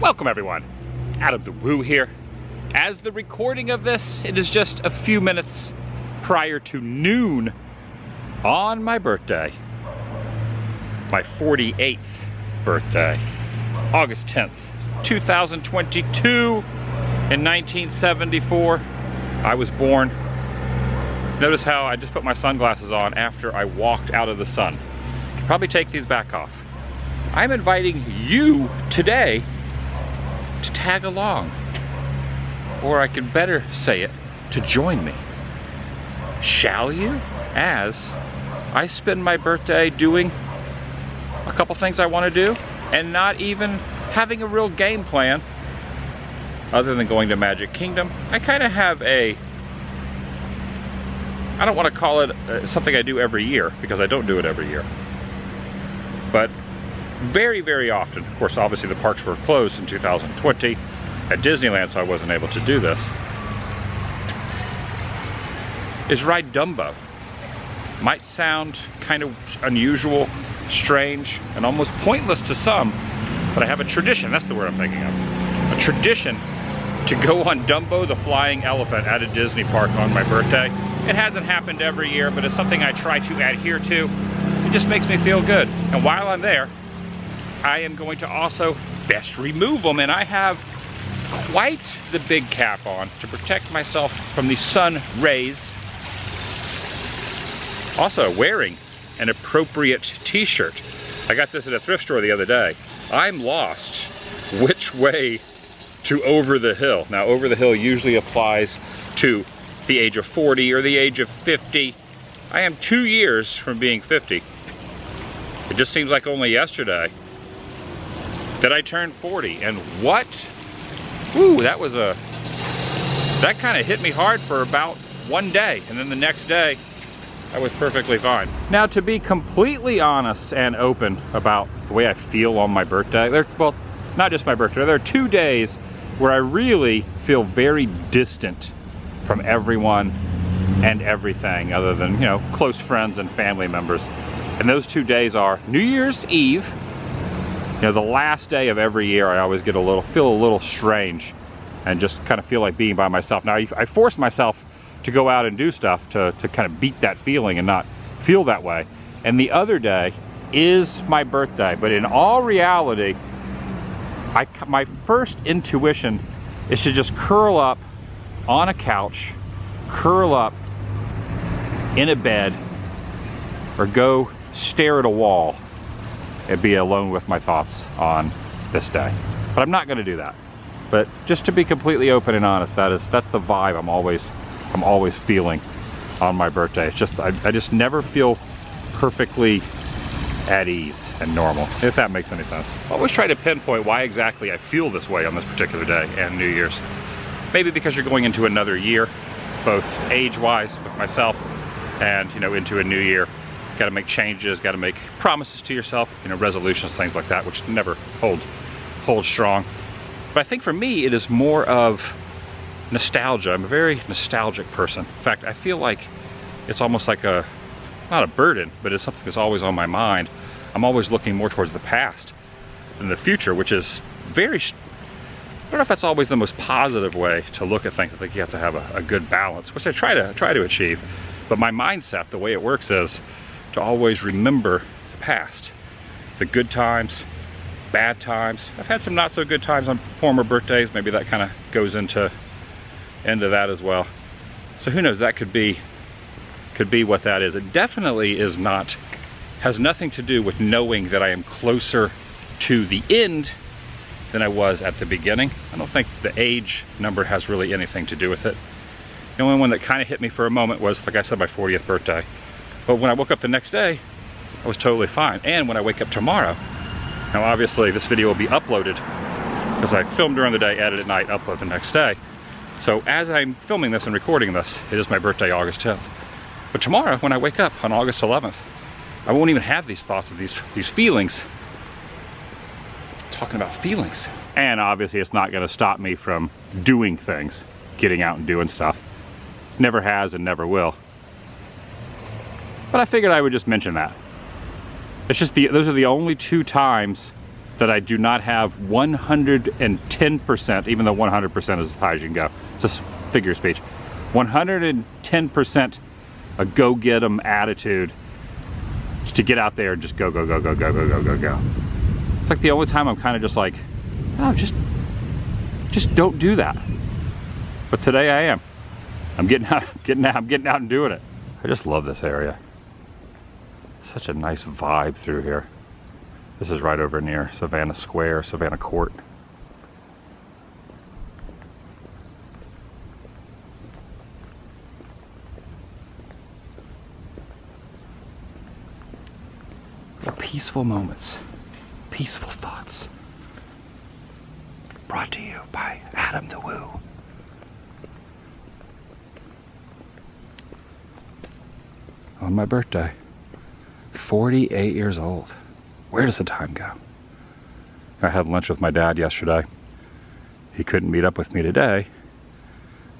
Welcome everyone, Out of the Woo here. As the recording of this, it is just a few minutes prior to noon on my birthday. My 48th birthday, August 10th, 2022. In 1974, I was born. Notice how I just put my sunglasses on after I walked out of the sun. Probably take these back off. I'm inviting you today to tag along, or I could better say it, to join me. Shall you? As I spend my birthday doing a couple things I want to do and not even having a real game plan other than going to Magic Kingdom. I kind of have I don't want to call it something I do every year, because I don't do it every year, but very, very often, of course, obviously the parks were closed in 2020 at Disneyland, so I wasn't able to do this, is ride Dumbo. Might sound kind of unusual, strange, and almost pointless to some, but I have a tradition, that's the word I'm thinking of. A tradition to go on Dumbo the Flying Elephant at a Disney park on my birthday. It hasn't happened every year, but it's something I try to adhere to. It just makes me feel good. And while I'm there, I am going to also best remove them, and I have quite the big cap on to protect myself from the sun rays. Also wearing an appropriate t-shirt. I got this at a thrift store the other day. I'm lost which way to Over the Hill. Now, Over the Hill usually applies to the age of 40 or the age of 50. I am 2 years from being 50. It just seems like only yesterday that I turned 40, and what? Ooh, that kind of hit me hard for about one day, and then the next day, I was perfectly fine. Now, to be completely honest and open about the way I feel on my birthday, well, not just my birthday, there are 2 days where I really feel very distant from everyone and everything other than, you know, close friends and family members. And those 2 days are New Year's Eve. You know, the last day of every year, I always feel a little strange and just kind of feel like being by myself. Now, I force myself to go out and do stuff to kind of beat that feeling and not feel that way. And the other day is my birthday, but in all reality, my first intuition is to just curl up on a couch, curl up in a bed, or go stare at a wall and be alone with my thoughts on this day. But I'm not going to do that. But just to be completely open and honest, that's the vibe I'm always feeling on my birthday. It's just I just never feel perfectly at ease and normal, if that makes any sense. I always try to pinpoint why exactly I feel this way on this particular day and New Year's. Maybe because you're going into another year, both age-wise with myself and, you know, into a new year. Got to make changes, got to make promises to yourself, you know, resolutions, things like that, which never hold strong. But I think for me, it is more of nostalgia. I'm a very nostalgic person. In fact, I feel like it's almost like not a burden, but it's something that's always on my mind. I'm always looking more towards the past than the future, which is I don't know if that's always the most positive way to look at things. I think you have to have a good balance, which I try to achieve. But my mindset, the way it works, is to always remember the past, the good times, bad times. I've had some not so good times on former birthdays. Maybe that kind of goes into that as well. So who knows, that could be what that is. It definitely has nothing to do with knowing that I am closer to the end than I was at the beginning. I don't think the age number has really anything to do with it. The only one that kind of hit me for a moment was, like I said, my 40th birthday. But when I woke up the next day, I was totally fine. And when I wake up tomorrow, now obviously this video will be uploaded because I filmed during the day, edit at night, upload the next day. So as I'm filming this and recording this, it is my birthday, August 10th. But tomorrow, when I wake up on August 11th, I won't even have these thoughts of these feelings. Talking about feelings. And obviously it's not gonna stop me from doing things, getting out and doing stuff. Never has and never will. But I figured I would just mention that. It's just those are the only 2 times that I do not have 110%, even though 100% is as high as you can go. It's a figure of speech. 110% a go get 'em attitude to get out there and just go, go, go, go, go, go, go, go, go. It's like the only time I'm kind of just like, oh, just don't do that. But today I am. I'm getting out and doing it. I just love this area. Such a nice vibe through here. This is right over near Savannah Square, Savannah Court. Peaceful moments, peaceful thoughts. Brought to you by Adam the Woo. On my birthday, 48 years old. Where does the time go? I had lunch with my dad yesterday. He couldn't meet up with me today.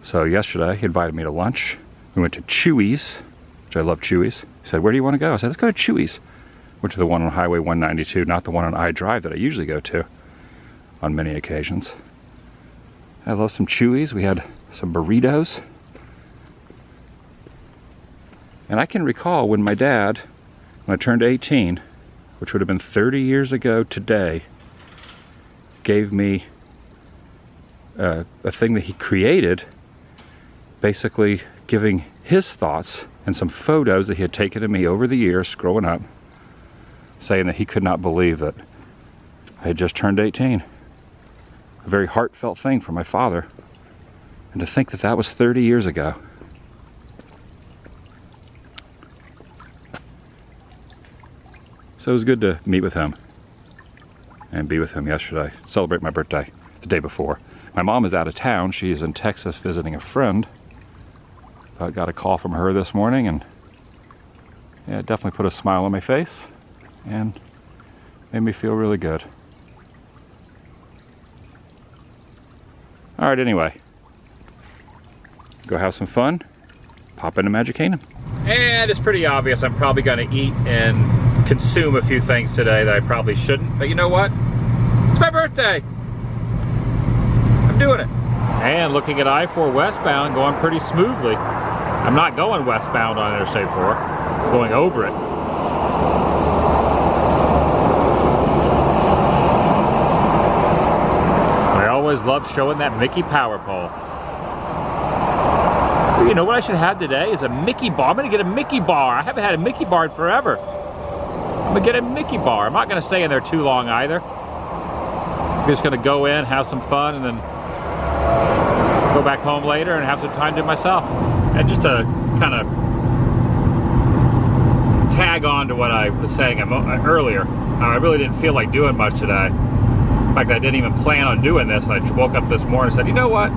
So yesterday he invited me to lunch. We went to Chuy's, which I love Chuy's. He said, where do you want to go? I said, let's go to Chuy's. Went to the one on Highway 192, not the one on I-Drive that I usually go to on many occasions. I love some Chuy's. We had some burritos. And I can recall when my dad, when I turned 18, which would have been 30 years ago today, gave me a thing that he created, basically giving his thoughts and some photos that he had taken of me over the years growing up, saying that he could not believe that I had just turned 18. A very heartfelt thing for my father. And to think that that was 30 years ago. So it was good to meet with him and be with him yesterday, celebrate my birthday the day before. My mom is out of town. She is in Texas visiting a friend. I got a call from her this morning, and yeah, it definitely put a smile on my face and made me feel really good. All right, anyway, go have some fun, pop into Magic Kingdom. And it's pretty obvious I'm probably gonna eat and consume a few things today that I probably shouldn't, but you know what? It's my birthday. I'm doing it. And looking at I-4 westbound, going pretty smoothly. I'm not going westbound on Interstate 4, I'm going over it. I always love showing that Mickey Power Pole. You know what I should have today is a Mickey bar. I'm gonna get a Mickey bar. I haven't had a Mickey bar in forever. I'm gonna get a Mickey bar. I'm not gonna stay in there too long either. I'm just gonna go in, have some fun, and then go back home later and have some time to myself. And just to kind of tag on to what I was saying earlier, I really didn't feel like doing much today. In fact, I didn't even plan on doing this, and I woke up this morning and said, you know what?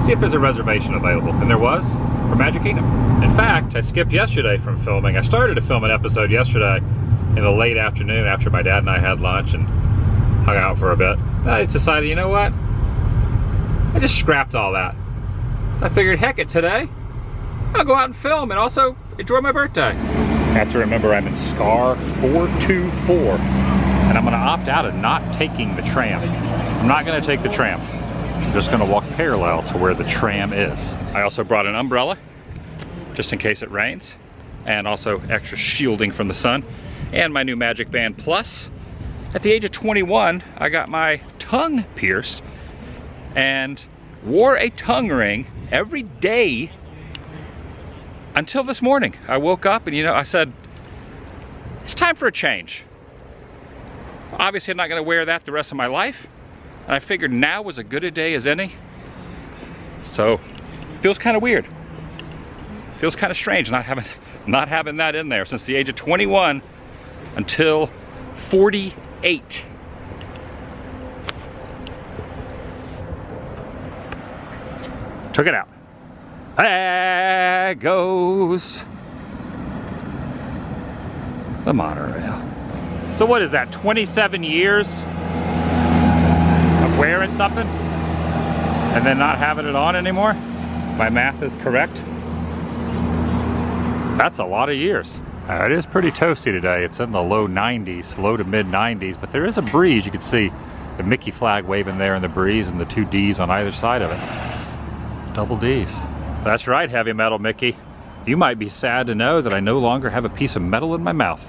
See if there's a reservation available. And there was, for Magic Kingdom. In fact, I skipped yesterday from filming. I started to film an episode yesterday in the late afternoon after my dad and I had lunch and hung out for a bit. I just decided, you know what? I just scrapped all that. I figured, heck it, today, I'll go out and film and also enjoy my birthday. I have to remember I'm in SCAR 424, and I'm gonna opt out of not taking the tram. I'm not gonna take the tram. I'm just gonna walk parallel to where the tram is. I also brought an umbrella, just in case it rains, and also extra shielding from the sun, and my new Magic Band Plus. At the age of 21, I got my tongue pierced and wore a tongue ring every day until this morning. I woke up and, you know, I said, it's time for a change. Obviously, I'm not gonna wear that the rest of my life. And I figured now was as good a day as any. So, feels kind of weird. Feels kind of strange not having that in there since the age of 21 until 48. Took it out. There goes the monorail. So what is that, 27 years of wearing something and then not having it on anymore? My math is correct. That's a lot of years. It is pretty toasty today. It's in the low 90s, low to mid 90s, but there is a breeze. You can see the Mickey flag waving there in the breeze and the two D's on either side of it. Double D's. That's right, Heavy Metal Mickey. You might be sad to know that I no longer have a piece of metal in my mouth.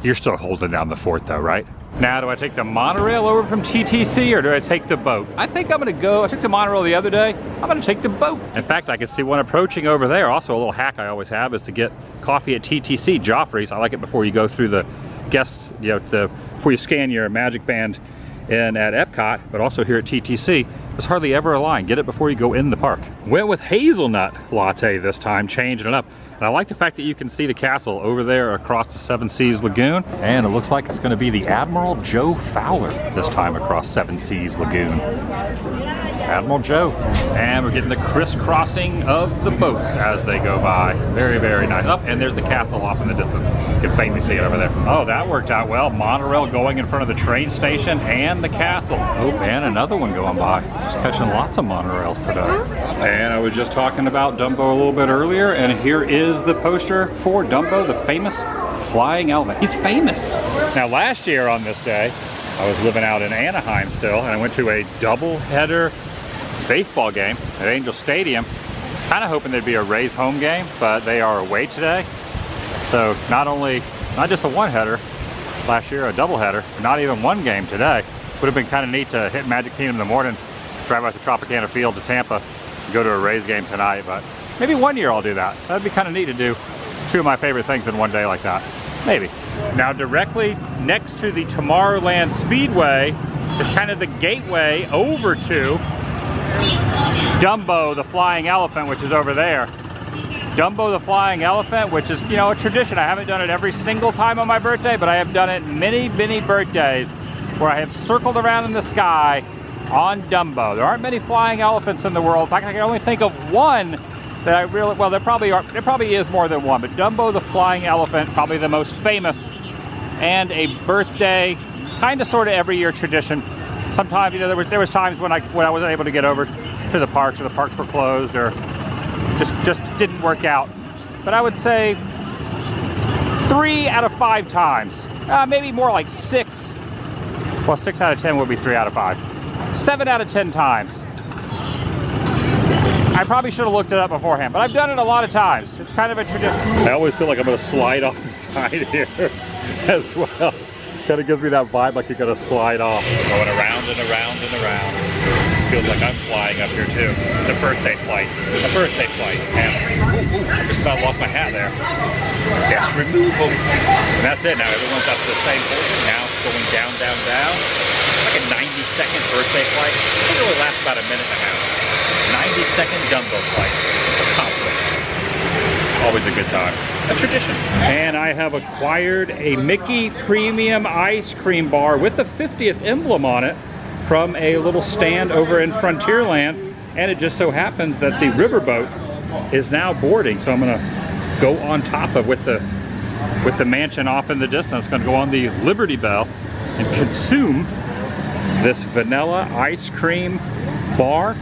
You're still holding down the fort though, right? Now, do I take the monorail over from TTC or do I take the boat? I think I'm gonna go, I took the monorail the other day, I'm gonna take the boat. In fact, I can see one approaching over there. Also, a little hack I always have is to get coffee at TTC, Joffrey's. I like it before you go through the guests, you know, before you scan your Magic Band in at Epcot, but also here at TTC. There's hardly ever a line. Get it before you go in the park. Went with hazelnut latte this time, changing it up. And I like the fact that you can see the castle over there across the Seven Seas Lagoon. And it looks like it's gonna be the Admiral Joe Fowler this time across Seven Seas Lagoon. Admiral Joe. And we're getting the crisscrossing of the boats as they go by. Very, very nice. Oh, and there's the castle off in the distance. You can faintly see it over there. Oh, that worked out well. Monorail going in front of the train station and the castle. Oh, and another one going by. Just catching lots of monorails today. And I was just talking about Dumbo a little bit earlier, and here is the poster for Dumbo, the famous flying elephant. He's famous. Now, last year on this day, I was living out in Anaheim still, and I went to a doubleheader baseball game at Angel Stadium. Kind of hoping there'd be a Rays home game, but they are away today. So not just a one-header last year, a doubleheader, not even one game today. Would have been kind of neat to hit Magic Kingdom in the morning, drive out to Tropicana Field to Tampa, and go to a Rays game tonight, but maybe one year I'll do that. That'd be kind of neat to do two of my favorite things in one day like that. Maybe. Now, directly next to the Tomorrowland Speedway is kind of the gateway over to Dumbo, the flying elephant, which is over there. Dumbo the Flying Elephant, which is, you know, a tradition. I haven't done it every single time on my birthday, but I have done it many, many birthdays where I have circled around in the sky on Dumbo. There aren't many flying elephants in the world. In fact, I can only think of one that I really, well, there probably is more than one, but Dumbo the Flying Elephant, probably the most famous, and a birthday, kind of sort of every year tradition. Sometimes, you know, there was times when I wasn't able to get over to the parks, or the parks were closed, or just didn't work out. But I would say 3 out of 5 times, maybe more like 6. Well, 6 out of 10 would be 3 out of 5. 7 out of 10 times. I probably should have looked it up beforehand, but I've done it a lot of times. It's kind of a tradition. I always feel like I'm going to slide off the side here as well. Kind of gives me that vibe like you're going to slide off. Going around and around and around. Feels like I'm flying up here too. It's a birthday flight. A birthday flight. And I just about lost my hat there. Yes, removal. And that's it. Now everyone's up to the same portion. Now it's going down, down, down. Like a 90-second birthday flight. I think it will last about a minute and a half. 90-second Dumbo flight. Always a good time. A tradition. And I have acquired a Mickey Premium Ice Cream Bar with the 50th emblem on it from a little stand over in Frontierland. And it just so happens that the riverboat is now boarding. So I'm gonna go on top of, with the mansion off in the distance, gonna go on the Liberty Bell and consume this vanilla ice cream bar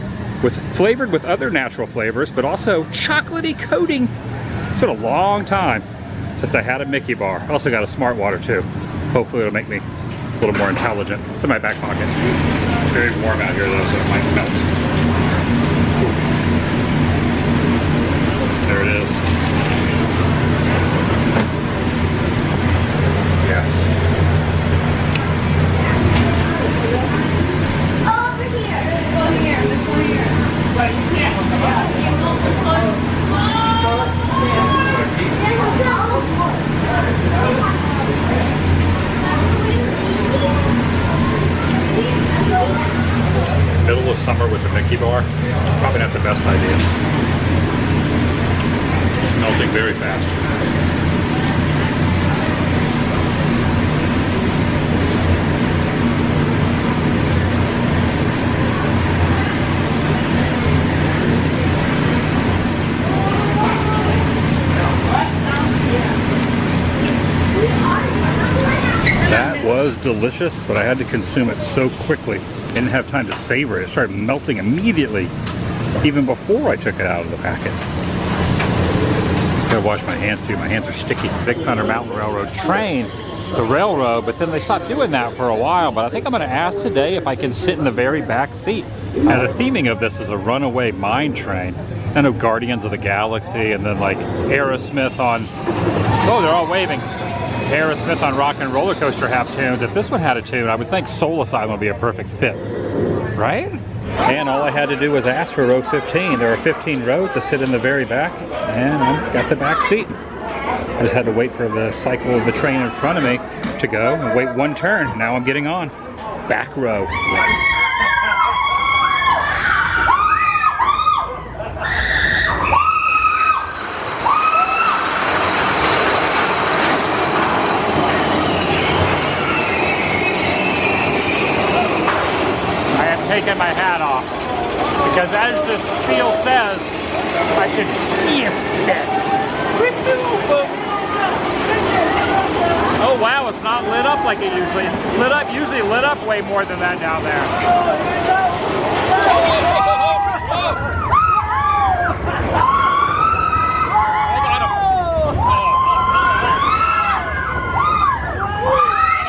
flavored with other natural flavors, but also chocolatey coating. It's been a long time since I had a Mickey bar. I also got a Smart Water too. Hopefully it'll make me a little more intelligent. It's in my back pocket. It's very warm out here though, so it might melt. There it is. Yes. Over here. Let's go here. Let's go here. Right. Middle of summer with the Mickey bar, probably not the best idea. It's melting very fast. That was delicious, but I had to consume it so quickly. Didn't have time to savor it. It started melting immediately, even before I took it out of the packet. Gotta wash my hands too, my hands are sticky. Big Thunder Mountain Railroad train, the railroad, but then they stopped doing that for a while. But I think I'm gonna ask today if I can sit in the very back seat. Now the theming of this is a runaway mine train. I know Guardians of the Galaxy and then like Aerosmith on, oh, they're all waving. Aerosmith on Rock and Roller Coaster have tunes. If this one had a tune, I would think Soul Asylum would be a perfect fit, right? And all I had to do was ask for row 15. There are 15 rows to sit in the very back, and I got the back seat. I just had to wait for the cycle of the train in front of me to go and wait one turn. Now I'm getting on. Back row, yes. Taking my hat off because as the spiel says, I should hear this. Oh wow, it's not lit up like it usually is. Usually lit up way more than that down there.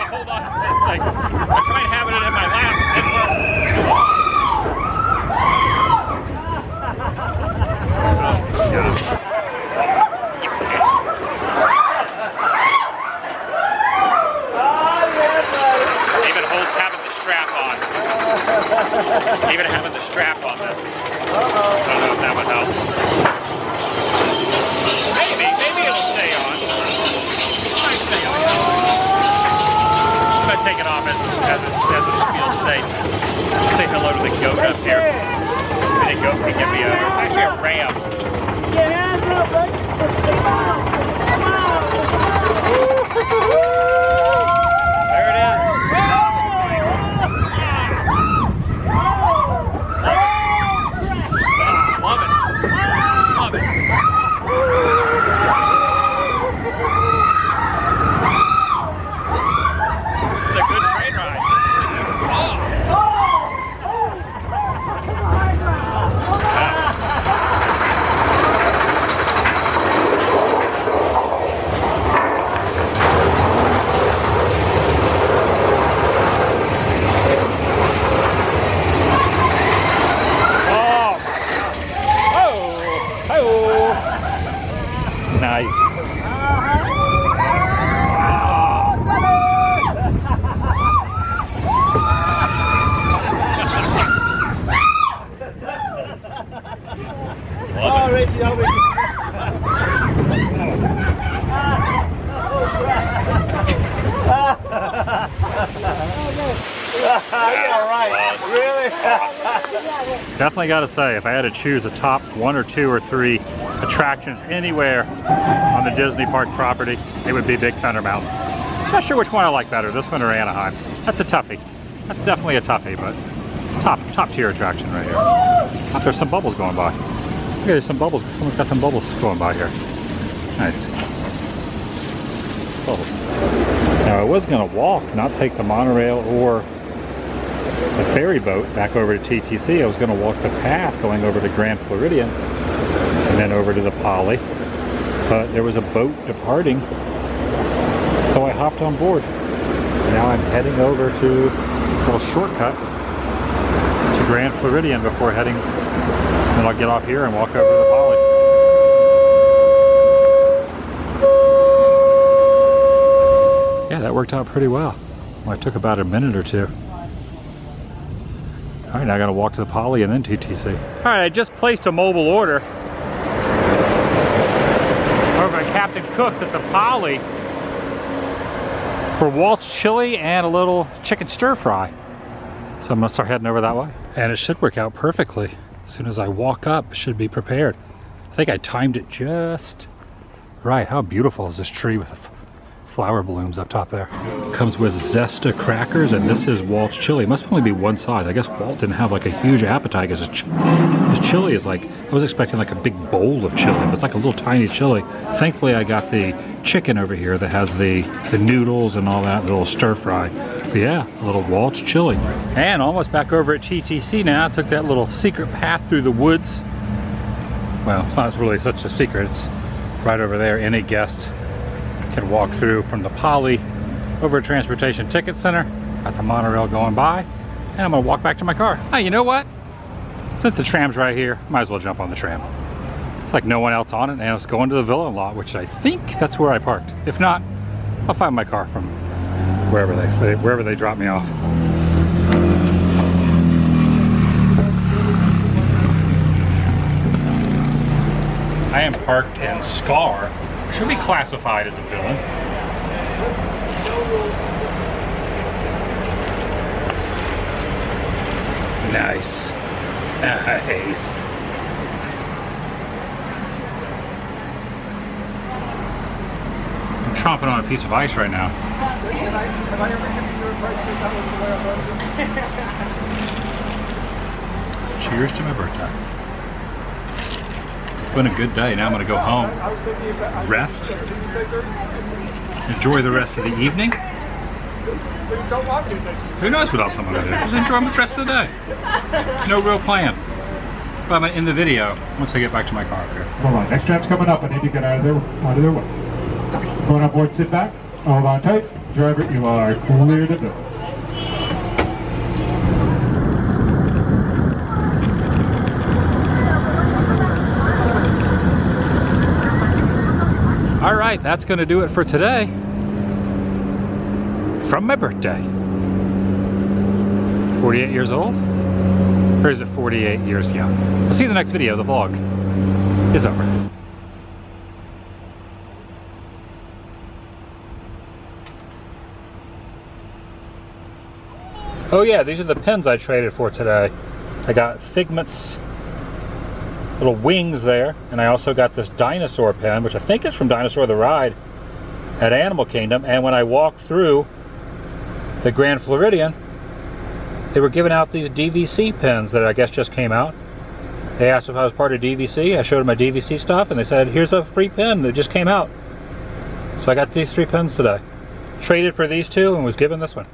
Hold on to this thing. I tried having it in my lap. It didn't work. Even having the strap on this. I don't know if that would help. Maybe it'll stay on. It might stay on. I'm gonna take it off as the spiel states. Say hello to the goat up here. The goat can give me it's actually a ram. There it is. Nice. Oh, Richie, oh, Richie. All right, really? Definitely got to say, if I had to choose a top 1 or 2 or 3 attractions anywhere on the Disney Park property, it would be Big Thunder Mountain. Not sure which one I like better, this one or Anaheim. That's a toughie. That's definitely a toughie, but top tier attraction right here. Oh, there's some bubbles going by. Look, there's some bubbles. Someone's got some bubbles going by here. Nice. Bubbles. Now I was gonna walk, not take the monorail or the ferry boat back over to TTC. I was gonna walk the path going over to Grand Floridian and then over to the Poly, but there was a boat departing, so I hopped on board. Now I'm heading over to a little shortcut to Grand Floridian before heading, then I'll get off here and walk over to the Poly. Yeah, that worked out pretty well. Well, it took about a minute or two. All right, now I gotta walk to the Poly and then TTC. All right, I just placed a mobile order over at Captain Cook's at the Poly for Walt's chili and a little chicken stir fry. So I'm gonna start heading over that way. And it should work out perfectly. As soon as I walk up, it should be prepared. I think I timed it just right. How beautiful is this tree with the flower blooms up top there. Comes with Zesta crackers, and this is Walt's chili. It must only be one size. I guess Walt didn't have like a huge appetite because his chili is like, I was expecting like a big bowl of chili, but it's like a little tiny chili. Thankfully I got the chicken over here that has the noodles and all that, little stir fry. But yeah, a little Walt's chili. And almost back over at TTC now. I took that little secret path through the woods. Well, it's not really such a secret. It's right over there. Any guest can walk through from the Poly over to Transportation Ticket Center. Got the monorail going by, and I'm gonna walk back to my car. Hey, you know what? Since the tram's right here, might as well jump on the tram. It's like no one else on it, and it's going to the Villa lot, which I think that's where I parked. If not, I'll find my car from wherever they drop me off. I am parked in Scar, which should be classified as a villain. Nice. Nice. I'm chomping on a piece of ice right now. Have I ever given you a price that was the way I wanted it? Cheers to my birthday. It's been a good day. Now I'm going to go home, rest, enjoy the rest of the evening. Who knows what else I'm going to do? Just enjoy the rest of the day. No real plan. But I'm going to end the video once I get back to my car up here. Hold on, next tram's coming up. I need to get out of their way. Going on board, sit back, hold on tight. Driver, you are clear to go. All right, that's going to do it for today. From my birthday. 48 years old? Or is it 48 years young? We'll see you in the next video. The vlog is over. Oh yeah, these are the pens I traded for today. I got Figment's little wings there, and I also got this dinosaur pen, which I think is from Dinosaur the Ride at Animal Kingdom. And when I walked through the Grand Floridian, they were giving out these DVC pens that I guess just came out. They asked if I was part of DVC. I showed them my DVC stuff, and they said, here's a free pen that just came out. So I got these 3 pens today. Traded for these 2 and was given this one.